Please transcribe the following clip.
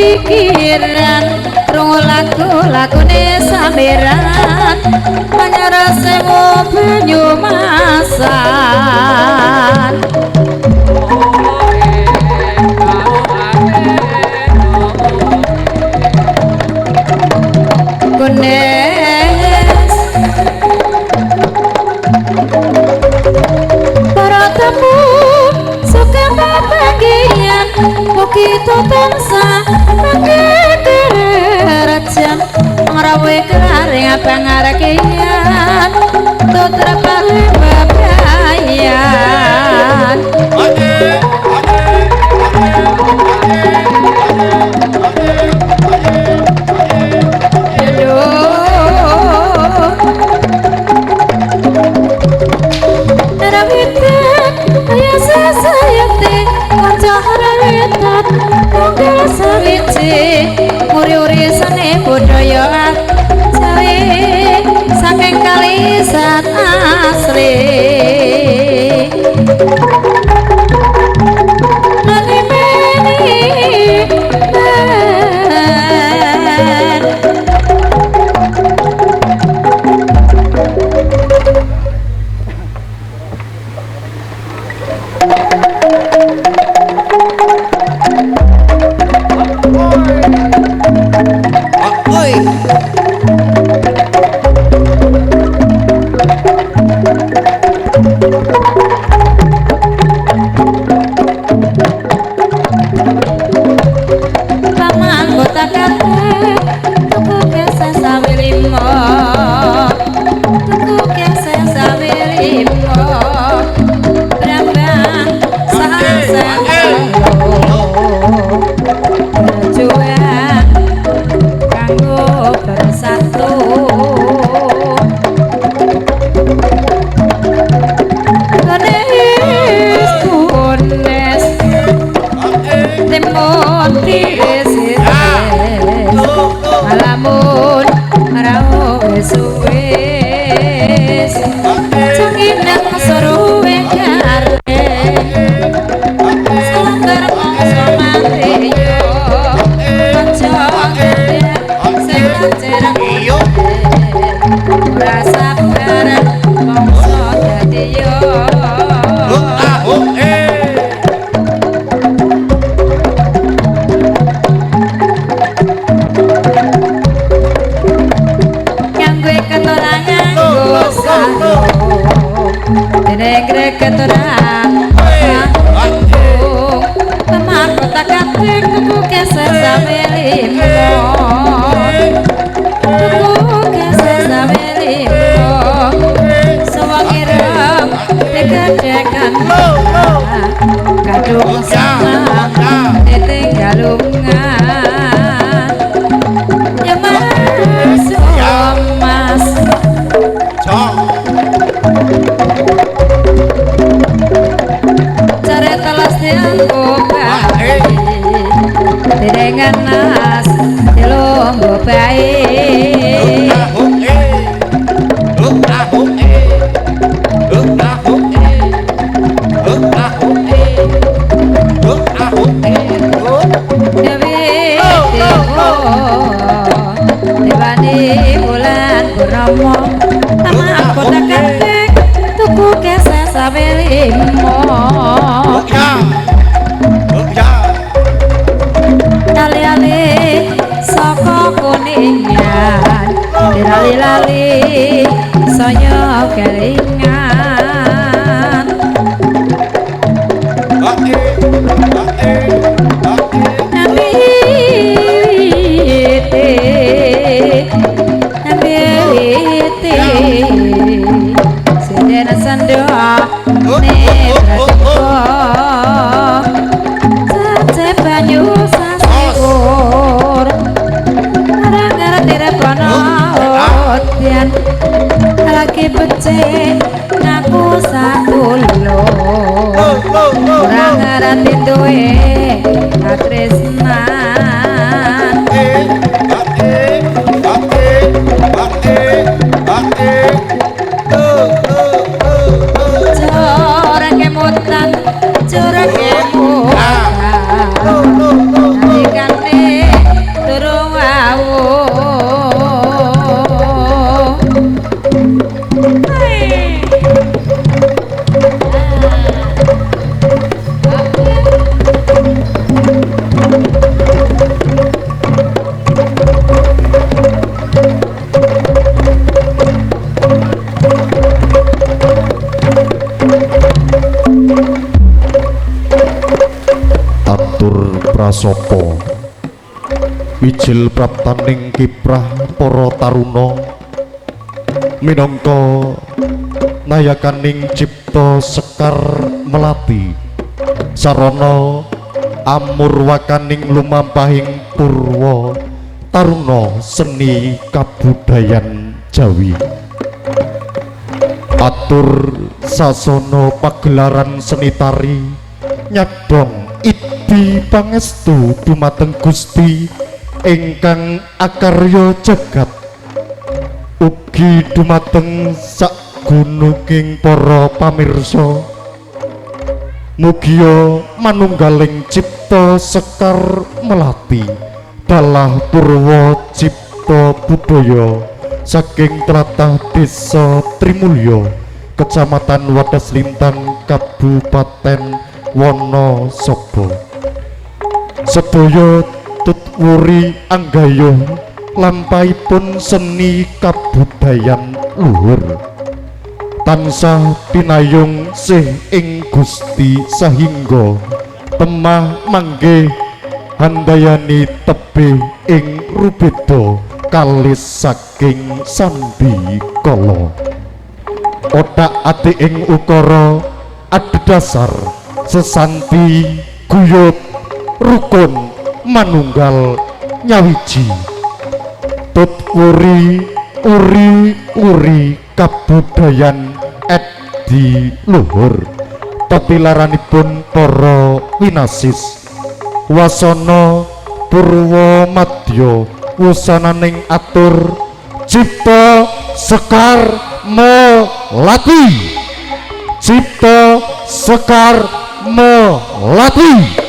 pikiran krungu lagu-lagune samperan panyarasewu banyu masan Gunes para tamu suka bagian begitu tansah pangederajam ngarawe kelaring abang arakian tutra pare babayan Uri-uri sane budaya Jawi saking kalisat asli lali saya kelingan Nabiyete Sendera sandoa Sace banyu sasikur Ngarang-ngarang repono Odian lagi becek ngaku satulur Orang ngerti duwe katresnan Corang kemutan Corang kemutan Nalikane atur prasopo ijil praptaning kiprah para taruna minangka nayakaning cipta Sekar Melati sarana amurwakaning lumampahing purwa taruna seni kabudayan Jawi. Atur sasana pagelaran seni tari nyadong idi pangestu dumateng Gusti ingkang akarya jagat ugi dumateng sagununging para pamirsa. Mugia manunggaling cipta Sekar Melati dalah purwa cipta budaya saking tlatah Desa Trimulya Kecamatan Wadas Lintang Kabupaten Wonosobo. Sedaya tutwuri anggayuh lampahipun seni kabudayan luhur tansah pinayung sih ing Gusti sahingga temah manggih handayani tebih ing rubeda kalis saking sandi kala otak ati ing ukara adhedhasar sesanti guyub rukun manunggal nyawiji tutwuri uri kabudayan edi luhur tetilaranipun para winasis wasana purwa madya wusananing atur cipta Sekar Melati cipta Sekar Melati.